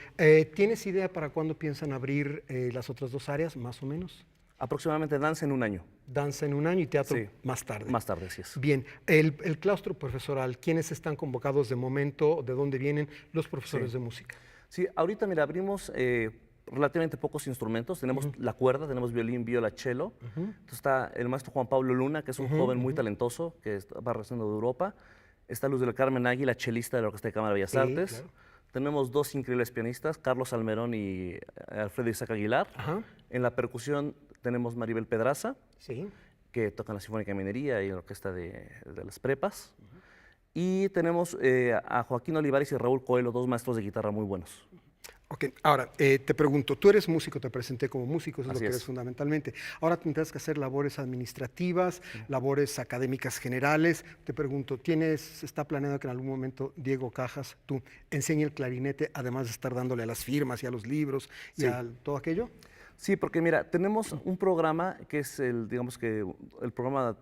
¿tienes idea para cuándo piensan abrir las otras 2 áreas, más o menos? Aproximadamente danza en 1 año. Danza en 1 año y teatro Sí. más tarde. Más tarde, así es. Bien, el claustro profesoral, ¿quiénes están convocados de momento? ¿De dónde vienen los profesores Sí. de música? Sí, ahorita, mira, abrimos relativamente pocos instrumentos. Tenemos la cuerda, tenemos violín, viola, cello. Entonces está el maestro Juan Pablo Luna, que es un joven muy talentoso, que va regresando de Europa. Está Luz del Carmen Águila, chelista de la Orquesta de Cámara de Bellas Artes. Claro. Tenemos 2 increíbles pianistas, Carlos Almerón y Alfredo Isaac Aguilar. En la percusión tenemos Maribel Pedraza, que toca en la Sinfónica de Minería y en la Orquesta de las Prepas. Y tenemos a Joaquín Olivares y Raúl Coelho, 2 maestros de guitarra muy buenos. Ok, ahora te pregunto, tú eres músico, te presenté como músico, eso es lo Así que es. eres fundamentalmente. Ahora tendrás que hacer labores administrativas, labores académicas generales. Te pregunto, ¿está planeado que en algún momento Diego Cajas, tú, enseñe el clarinete, además de estar dándole a las firmas y a los libros y Sí. a todo aquello? Sí, porque mira, tenemos un programa que es el programa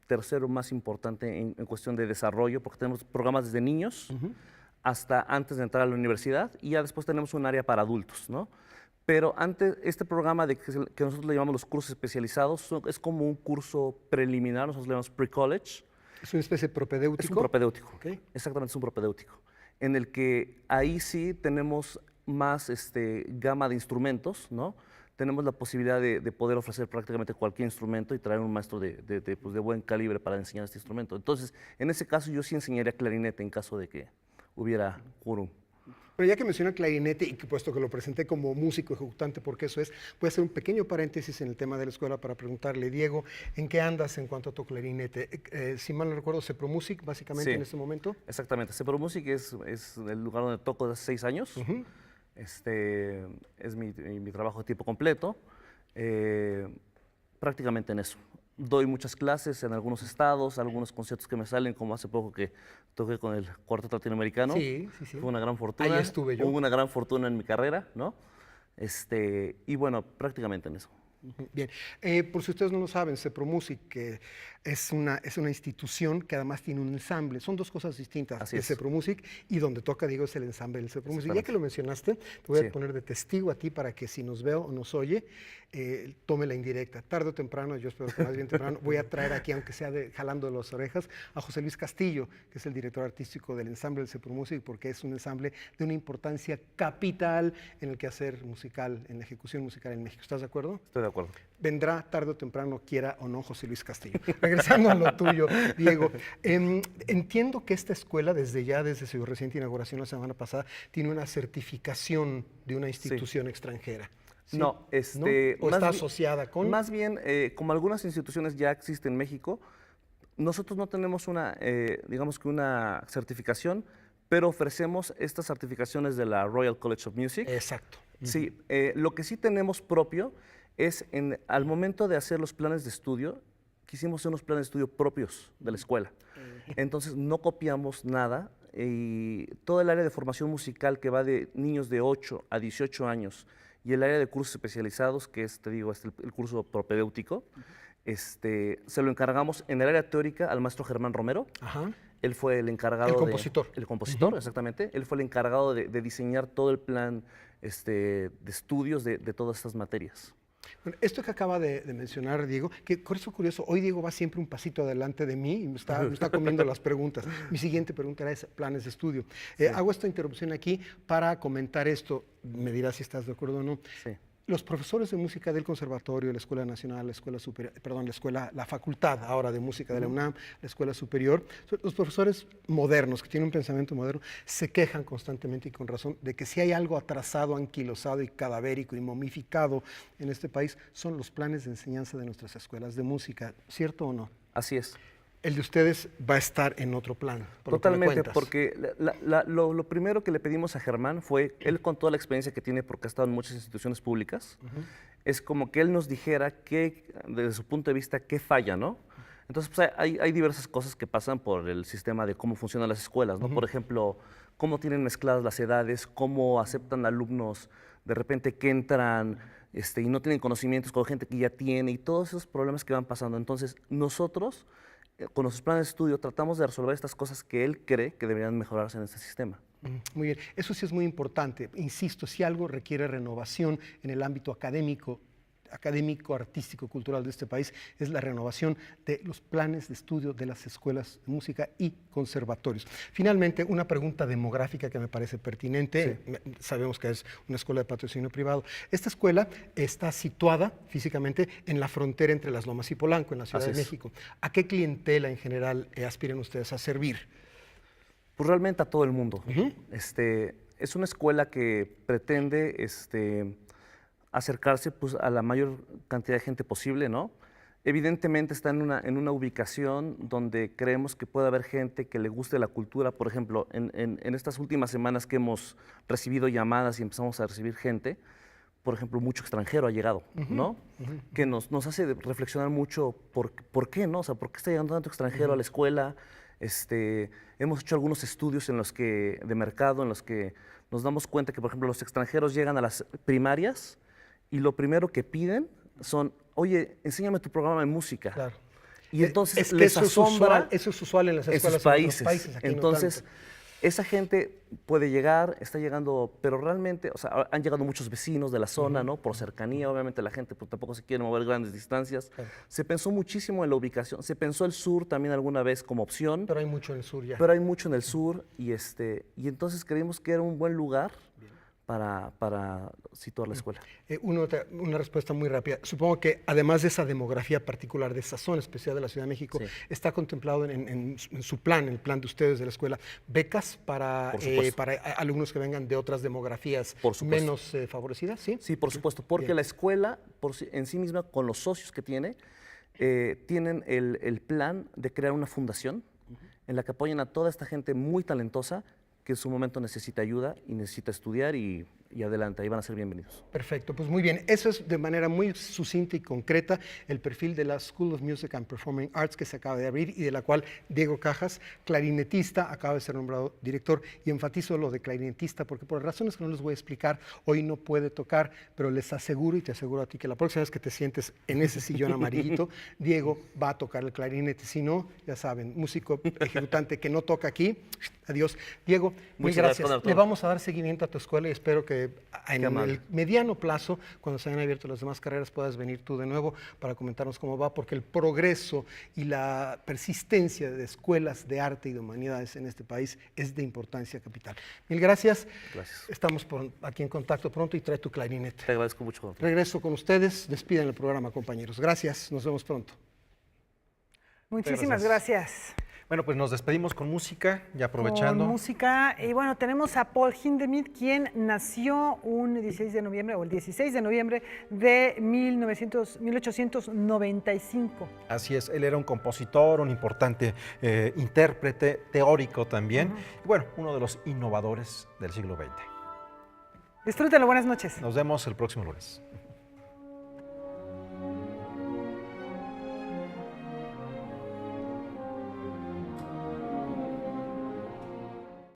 tercero más importante en cuestión de desarrollo, porque tenemos programas desde niños hasta antes de entrar a la universidad y ya después tenemos un área para adultos, ¿no? Pero antes, este programa que nosotros le llamamos los cursos especializados es como un curso preliminar, nosotros le llamamos pre-college. ¿Es una especie de propedéutico? Es un propedéutico, Okay. exactamente, es un propedéutico, en el que ahí sí tenemos más gama de instrumentos, ¿no? Tenemos la posibilidad de poder ofrecer prácticamente cualquier instrumento y traer un maestro de buen calibre para enseñar este instrumento. Entonces, en ese caso yo sí enseñaría clarinete en caso de que hubiera quórum. Pero ya que menciona el clarinete y que puesto que lo presenté como músico ejecutante, porque eso es, voy a hacer un pequeño paréntesis en el tema de la escuela para preguntarle, Diego, ¿en qué andas en cuanto a tu clarinete? Si mal no recuerdo, CEPROMUSIC básicamente Sí, en este momento. Exactamente, CEPROMUSIC es el lugar donde toco desde hace 6 años. Es mi trabajo de tiempo completo, prácticamente en eso. Doy muchas clases en algunos estados, algunos conciertos que me salen, como hace poco que toqué con el Cuarteto Latinoamericano. Sí. Fue una gran fortuna. Ahí estuve yo. Hubo una gran fortuna en mi carrera, ¿no? Y bueno, prácticamente en eso. Bien, por si ustedes no lo saben, CEPROMUSIC que es una institución que además tiene un ensamble, son 2 cosas distintas, Así el es. CEPROMUSIC y donde toca, digo, es el ensamble del CEPROMUSIC. Ya que lo mencionaste, te voy Sí. a poner de testigo a ti para que si nos veo o nos oye, tome la indirecta. Tarde o temprano, yo espero que más bien temprano, voy a traer aquí, aunque sea jalando de las orejas, a José Luis Castillo, que es el director artístico del ensamble del CEPROMUSIC, porque es un ensamble de una importancia capital en el quehacer musical, en la ejecución musical en México. ¿Estás de acuerdo? Estoy de acuerdo. Vendrá tarde o temprano, quiera o no, José Luis Castillo. Regresando a lo tuyo, Diego. Entiendo que esta escuela, desde su reciente inauguración la semana pasada, tiene una certificación de una institución extranjera. ¿Sí? No, ¿O está asociada con? Más bien, como algunas instituciones ya existen en México, nosotros no tenemos digamos que una certificación, pero ofrecemos estas certificaciones de la Royal College of Music. Exacto. Sí, lo que sí tenemos propio es al momento de hacer los planes de estudio, quisimos hacer unos planes de estudio propios de la escuela. Entonces no copiamos nada y todo el área de formación musical que va de niños de 8 a 18 años y el área de cursos especializados, que es, te digo, el curso propedéutico, se lo encargamos en el área teórica al maestro Germán Romero. Ajá. Él fue el encargado El compositor. El compositor, exactamente. Él fue el encargado de diseñar todo el plan de estudios de todas estas materias. Bueno, esto que acaba de mencionar Diego, que por eso curioso, hoy Diego va siempre un pasito adelante de mí y me está comiendo las preguntas. Mi siguiente pregunta era planes de estudio. Hago esta interrupción aquí para comentar esto, me dirás si estás de acuerdo o no. Sí. Los profesores de música del Conservatorio, la Escuela Nacional, la Facultad ahora de Música de la UNAM, la Escuela Superior, los profesores modernos, que tienen un pensamiento moderno, se quejan constantemente y con razón de que si hay algo atrasado, anquilosado y cadavérico y momificado en este país, son los planes de enseñanza de nuestras escuelas de música, ¿cierto o no? Así es. El de ustedes va a estar en otro plan. Totalmente, porque lo primero que le pedimos a Germán fue, él con toda la experiencia que tiene porque ha estado en muchas instituciones públicas, es como que él nos dijera desde su punto de vista, qué falla, ¿no? Entonces, pues, hay diversas cosas que pasan por el sistema de cómo funcionan las escuelas, ¿no? Por ejemplo, cómo tienen mezcladas las edades, cómo aceptan alumnos de repente que entran y no tienen conocimientos con gente que ya tiene y todos esos problemas que van pasando. Entonces, nosotros con nuestros planes de estudio tratamos de resolver estas cosas que él cree que deberían mejorarse en este sistema. Muy bien, eso sí es muy importante. Insisto, si algo requiere renovación en el ámbito académico, artístico, cultural de este país, es la renovación de los planes de estudio de las escuelas de música y conservatorios. Finalmente, una pregunta demográfica que me parece pertinente. Sí. Sabemos que es una escuela de patrocinio privado. Esta escuela está situada físicamente en la frontera entre Las Lomas y Polanco, en la Ciudad de México. ¿A qué clientela en general aspiran ustedes a servir? Pues realmente a todo el mundo. Es una escuela que pretende acercarse pues, a la mayor cantidad de gente posible, ¿no? Evidentemente está en una ubicación donde creemos que puede haber gente que le guste la cultura. Por ejemplo, en estas últimas semanas que hemos recibido llamadas y empezamos a recibir gente, por ejemplo, mucho extranjero ha llegado, ¿no? Que nos hace reflexionar mucho por qué, ¿no? O sea, ¿por qué está llegando tanto extranjero a la escuela? Hemos hecho algunos estudios de mercado en los que nos damos cuenta que, por ejemplo, los extranjeros llegan a las primarias y lo primero que piden son, oye, enséñame tu programa de música. Claro. Y entonces es que les asombra eso es usual en las escuelas en sus países. En otros países, aquí entonces, no tanto. Esa gente puede llegar, está llegando, pero realmente, o sea, han llegado muchos vecinos de la zona, ¿no? Por cercanía, obviamente la gente pues, tampoco se quiere mover grandes distancias. Claro. Se pensó muchísimo en la ubicación, se pensó el sur también alguna vez como opción. Pero hay mucho en el sur ya. Pero hay mucho en el sur y entonces creímos que era un buen lugar para situar la escuela. Una respuesta muy rápida. Supongo que además de esa demografía particular, de esa zona especial de la Ciudad de México, está contemplado en su plan, en el plan de ustedes de la escuela, becas para alumnos que vengan de otras demografías menos favorecidas, ¿sí? Sí, por supuesto, porque la escuela en sí misma, con los socios que tiene, tienen el plan de crear una fundación en la que apoyen a toda esta gente muy talentosa que en su momento necesita ayuda y necesita estudiar y adelante, ahí van a ser bienvenidos. Perfecto, pues muy bien. Eso es de manera muy sucinta y concreta el perfil de la School of Music and Performing Arts que se acaba de abrir y de la cual Diego Cajas, clarinetista, acaba de ser nombrado director. Y enfatizo lo de clarinetista porque por razones que no les voy a explicar, hoy no puede tocar, pero les aseguro y te aseguro a ti que la próxima vez que te sientes en ese sillón amarillito, Diego va a tocar el clarinete. Si no, ya saben, músico ejecutante que no toca aquí, adiós. Diego, muy gracias. Le vamos a dar seguimiento a tu escuela y espero que en el mediano plazo, cuando se hayan abierto las demás carreras, puedas venir tú de nuevo para comentarnos cómo va, porque el progreso y la persistencia de escuelas de arte y de humanidades en este país es de importancia capital. Mil gracias. Gracias. Estamos aquí en contacto pronto y trae tu clarinete. Te agradezco mucho. Regreso con ustedes. Despiden el programa, compañeros. Gracias. Nos vemos pronto. Muchísimas gracias. Bueno, pues nos despedimos con música y aprovechando. Con música, y bueno, tenemos a Paul Hindemith, quien nació el 16 de noviembre de 1895. Así es, él era un compositor, un importante intérprete, teórico también, y bueno, uno de los innovadores del siglo XX. Disfrútenlo, buenas noches. Nos vemos el próximo lunes.